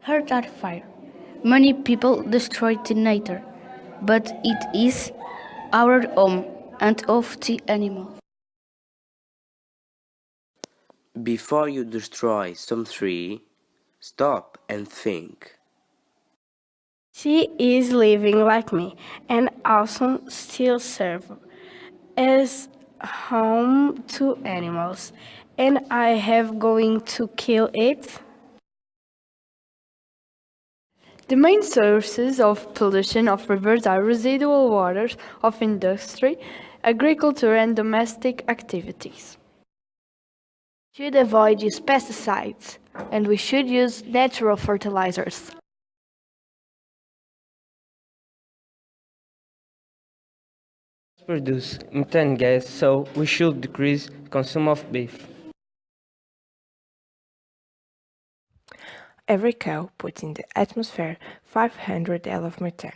Earth are fire. Many people destroy the nature, but it is our home and of the animals. Before you destroy some tree, stop and think. She is living like me and also still serve as home to animals. And I have going to kill it. The main sources of pollution of rivers are residual waters of industry, agriculture and domestic activities. We should avoid use pesticides and we should use natural fertilizers. Produce methane gas, so we should decrease consumption of beef. Every cow puts in the atmosphere 500 L of methane.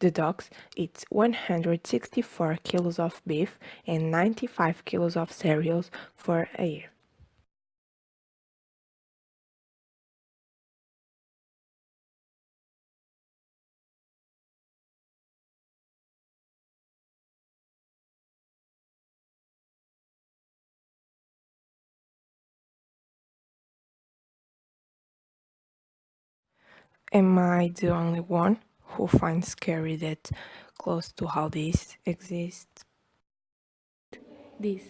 The dogs eat 164 kilos of beef and 95 kilos of cereals for a year. Am I the only one who finds scary that close to how this exists? This